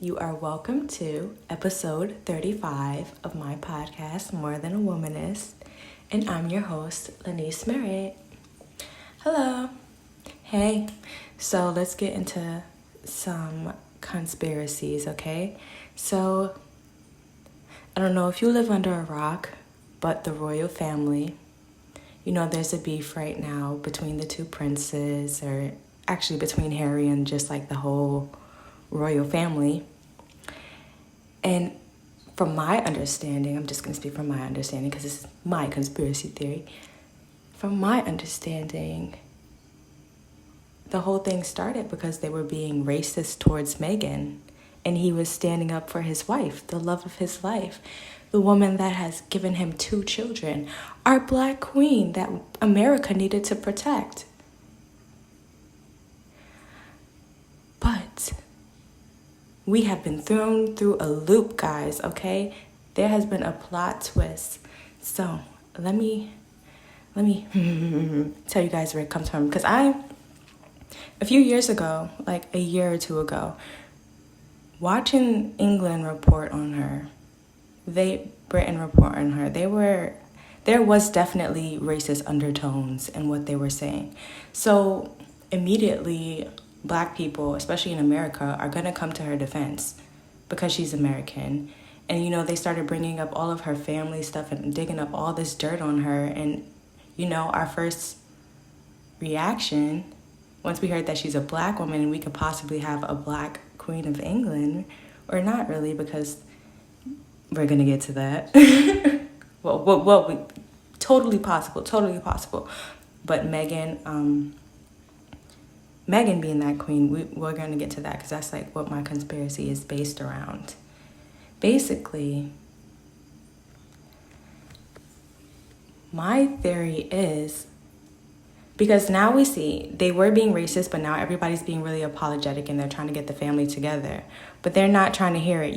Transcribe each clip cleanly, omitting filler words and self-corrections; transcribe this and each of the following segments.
You are welcome to episode 35 of my podcast, More Than a Womanist, and I'm your host, Leniseathon. Hello. Hey. So let's get into some conspiracies, okay? So, I don't know if you live under a rock, but the royal family, there's a beef right now between the two princes, or actually between Harry and just like the whole royal family. And from my understanding, I'm just going to speak from my understanding because this is my conspiracy theory. From my understanding, the whole thing started because they were being racist towards Meghan. And he was standing up for his wife, the love of his life, the woman that has given him 2 children, our Black queen that America needed to protect. But we have been thrown through a loop, guys, okay? There has been a plot twist. So let me tell you guys where it comes from. Because a few years ago, like a year or 2 ago, watching England report on her, Britain report on her, there was definitely racist undertones in what they were saying. So immediately, Black people, especially in America, are going to come to her defense because she's American. And, they started bringing up all of her family stuff and digging up all this dirt on her. And, our first reaction, once we heard that she's a Black woman and we could possibly have a Black Queen of England, or not really, because we're going to get to that. well, totally possible. But Meghan being that queen, we're going to get to that because that's like what my conspiracy is based around. Basically, my theory is, because now we see they were being racist, but now everybody's being really apologetic and they're trying to get the family together. But they're not trying to hear it,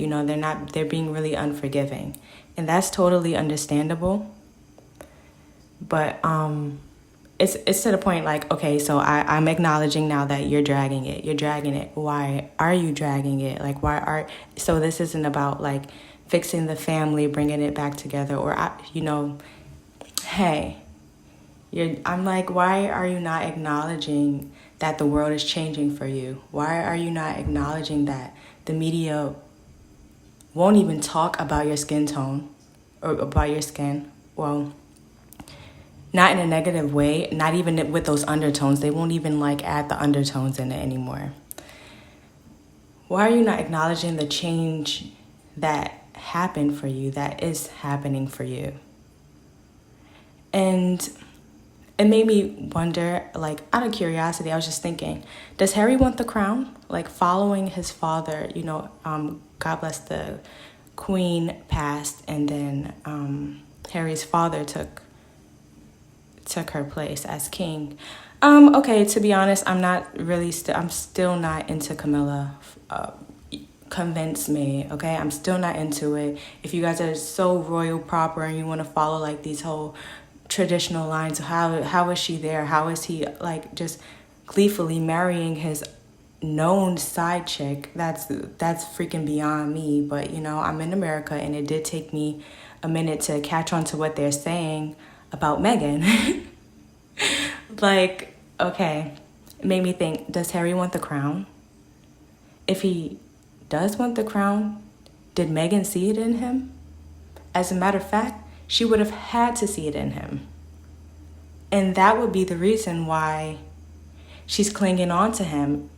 they're being really unforgiving. And that's totally understandable. But it's to the point like, okay, so I'm acknowledging now that you're dragging it. Why are you dragging it? Like, so this isn't about like fixing the family, bringing it back together, or, hey, I'm like, why are you not acknowledging that the world is changing for you? Why are you not acknowledging that the media won't even talk about your skin tone or about your skin? Well, not in a negative way, not even with those undertones. They won't even like add the undertones in it anymore. Why are you not acknowledging the change that happened for you, that is happening for you? And it made me wonder, like, out of curiosity, I was just thinking, does Harry want the crown? Like, following his father, God bless the queen passed, and then Harry's father took her place as king. Okay, to be honest, I'm still not into Camilla. Convince me, okay? I'm still not into it. If you guys are so royal proper and you want to follow like these whole traditional lines, how is she there? How is he like just gleefully marrying his known side chick? That's freaking beyond me. But I'm in America, and it did take me a minute to catch on to what they're saying about Meghan. Like, okay, it made me think, does Harry want the crown? If he does want the crown, did Meghan see it in him? As a matter of fact, she would have had to see it in him. And that would be the reason why she's clinging on to him.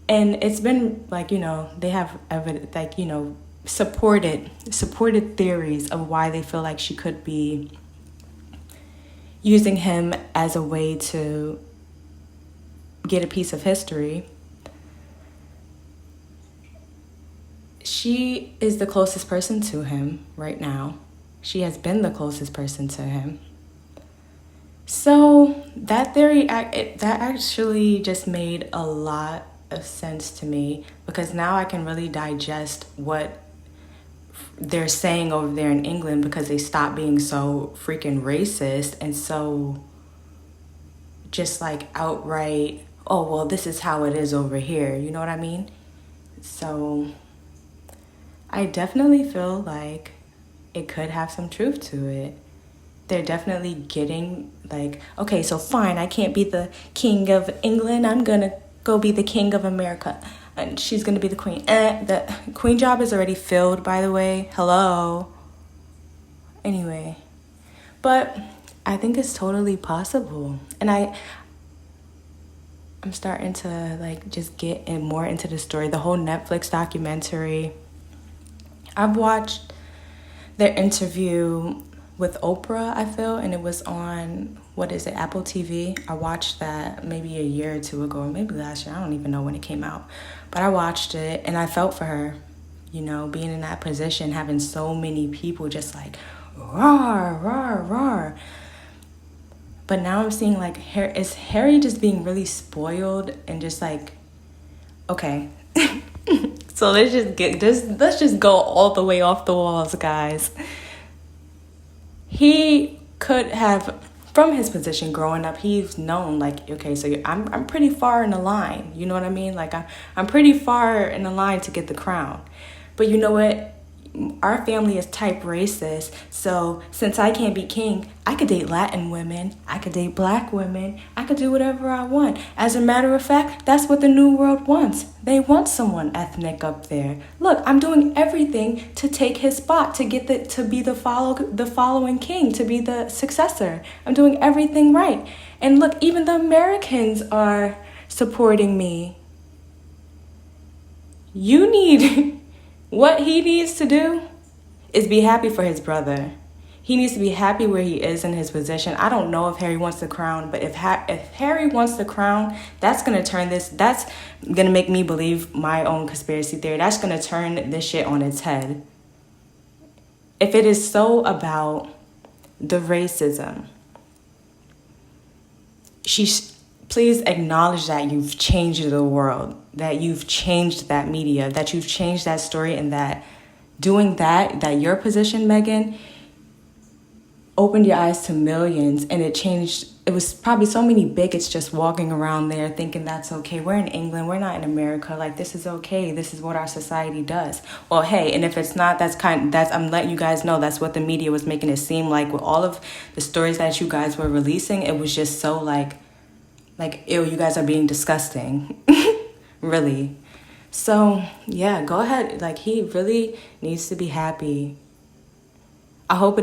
And it's been like, they have evidence, like, supported theories of why they feel like she could be using him as a way to get a piece of history. She is the closest person to him right now. She has been the closest person to him. So that theory, that actually just made a lot of sense to me, because now I can really digest what they're saying over there in England, because they stopped being so freaking racist and so just like outright, oh, well, this is how it is over here. You know what I mean? So I definitely feel like it could have some truth to it. They're definitely getting like, okay, so fine, I can't be the king of England. I'm going to go be the king of America. And she's going to be the queen. The queen job is already filled, by the way. Hello. Anyway. But I think it's totally possible. And I'm starting to like just get in more into the story. The whole Netflix documentary. I've watched their interview with Oprah, I feel, and it was on, Apple TV. I watched that maybe a year or two ago, or maybe last year. I don't even know when it came out. But I watched it, and I felt for her, being in that position, having so many people just like, roar, roar, roar. But now I'm seeing, like, is Harry just being really spoiled and just like, okay. So let's just go all the way off the walls, guys. He could have, from his position growing up, he's known, like, okay, so I'm pretty far in the line. You know what I mean? Like, I'm pretty far in the line to get the crown. But you know what? Our family is type racist. So since I can't be king, I could date Latin women. I could date black women. I could do whatever I want. As a matter of fact, that's what the new world wants. They want someone ethnic up there. Look, I'm doing everything to take his spot, to get to be the following king, to be the successor. I'm doing everything right. And look, even the Americans are supporting me. What he needs to do is be happy for his brother. He needs to be happy where he is in his position. I don't know if Harry wants the crown, but if Harry wants the crown, that's going to make me believe my own conspiracy theory. That's going to turn this shit on its head. If it is so about the racism, please acknowledge that you've changed the world, that you've changed that media, that you've changed that story, and that doing that your position, Meghan, opened your eyes to millions, and it was probably so many bigots just walking around there thinking that's okay. We're in England, we're not in America, like this is okay, this is what our society does. Well, hey, and if it's not, I'm letting you guys know that's what the media was making it seem like. With all of the stories that you guys were releasing, it was just so like, ew, you guys are being disgusting. Really. So, yeah, go ahead. Like, he really needs to be happy. I hope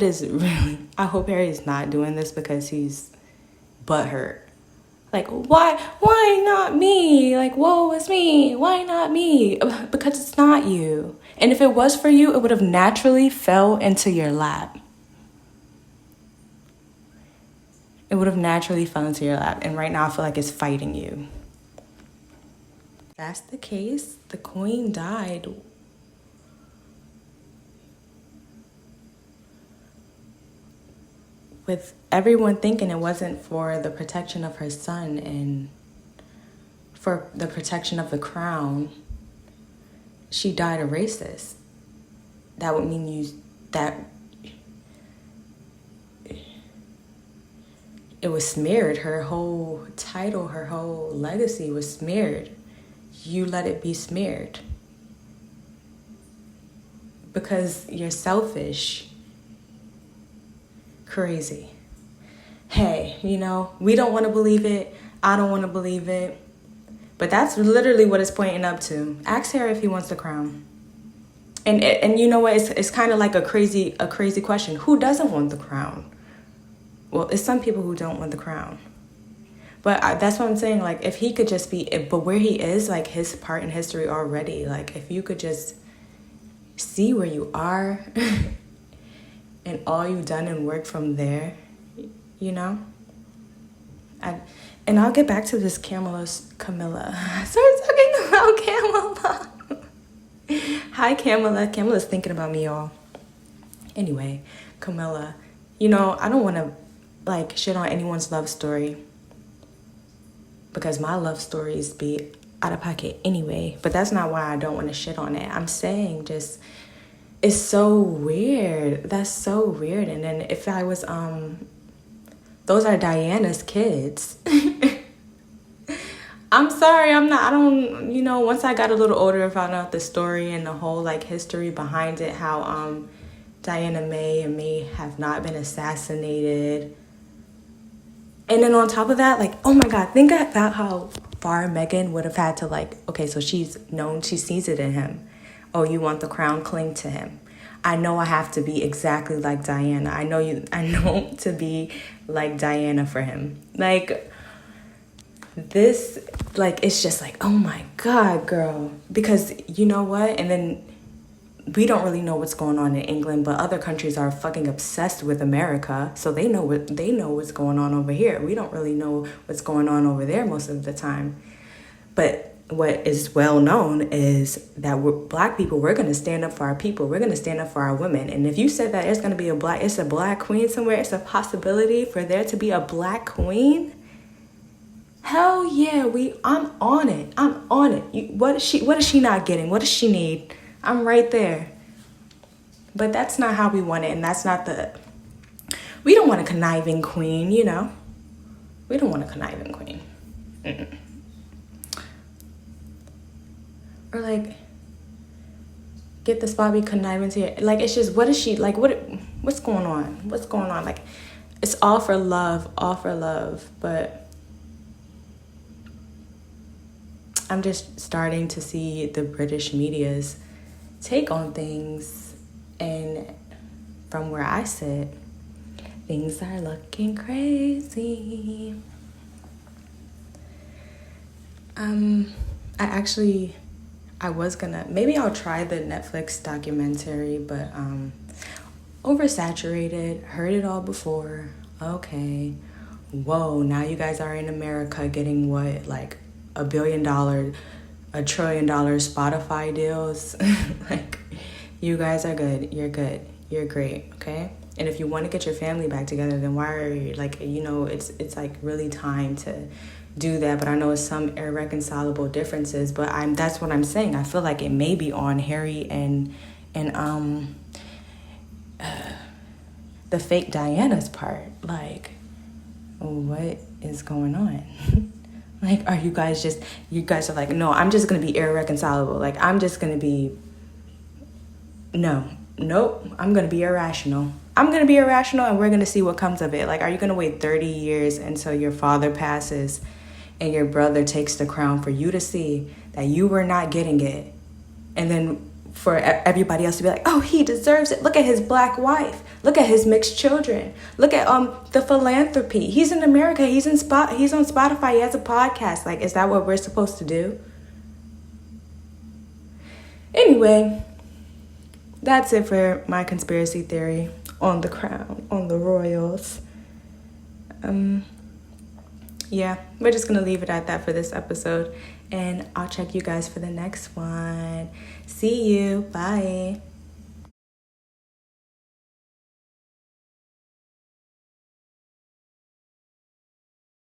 Harry is not doing this because he's butthurt. Like, why not me? Like, woe is me. Why not me? Because it's not you. And if it was for you, it would have naturally fell into your lap. It would have naturally fell into your lap. And right now I feel like it's fighting you. If that's the case, the queen died. With everyone thinking it wasn't for the protection of her son and for the protection of the crown, she died a racist. That would mean it was smeared. Her whole title, her whole legacy was smeared. You let it be smeared. Because you're selfish. Crazy. Hey, we don't want to believe it. I don't want to believe it. But that's literally what it's pointing up to. Ask Harry if he wants the crown. And you know what? It's kind of like a crazy question. Who doesn't want the crown? Well, it's some people who don't want the crown. But that's what I'm saying. Like, if he could just but where he is, like, his part in history already, like, if you could just see where you are and all you've done and work from there, and I'll get back to this Camilla. I started talking about Camilla. Hi, Camilla. Camilla's thinking about me, y'all. Anyway, Camilla, I don't want to shit on anyone's love story because my love stories be out of pocket anyway, but that's not why I don't want to shit on it. I'm saying just, it's so weird. That's so weird. And then if I was, those are Diana's kids. I I'm sorry, I don't, once I got a little older and found out the story and the whole, like, history behind it, how, Diana may have not been assassinated. And then on top of that, like, oh my God, think about how far Meghan would have had to, like, okay, so she sees it in him. Oh, you want the crown, cling to him. I know I have to be exactly like Diana. I know to be like Diana for him. Like, this, like, it's just like, oh my God, girl. Because you know what? And then we don't really know what's going on in England, but other countries are fucking obsessed with America, so they know what's going on over here. We don't really know what's going on over there most of the time. But what is well known is that Black people, we're going to stand up for our people. We're going to stand up for our women. And if you said that it's going to be a Black queen somewhere, it's a possibility for there to be a Black queen. Hell yeah, I'm on it. I'm on it. What is she not getting? What does she need? I'm right there. But that's not how we want it. And that's not we don't want a conniving queen, We don't want a conniving queen. Mm-mm. Or like, get this Bobby conniving here. Like, it's just, what is she, like, what's going on? What's going on? Like, it's all for love. But I'm just starting to see the British media's take on things, and from where I sit, things are looking crazy. Maybe I'll try the Netflix documentary, but oversaturated, heard it all before. Okay, whoa, now you guys are in America getting what, like $1 billion, $1 trillion Spotify deals. Like, you guys are good. You're good. You're great. Okay. And if you want to get your family back together, then why are you, like, it's like really time to do that. But I know it's some irreconcilable differences, but that's what I'm saying. I feel like it may be on Harry and the fake Diana's part. Like, what is going on? Like, are you guys are like, no, I'm just going to be irreconcilable. Like, I'm just going to be, nope, I'm going to be irrational. And we're going to see what comes of it. Like, are you going to wait 30 years until your father passes and your brother takes the crown for you to see that you were not getting it? And then for everybody else to be like, oh, he deserves it. Look at his Black wife. Look at his mixed children. Look at the philanthropy. He's in America. He's on Spotify. He has a podcast. Like, is that what we're supposed to do? Anyway, that's it for my conspiracy theory on the crown, on the royals. Yeah, we're just going to leave it at that for this episode. And I'll check you guys for the next one. See you. Bye.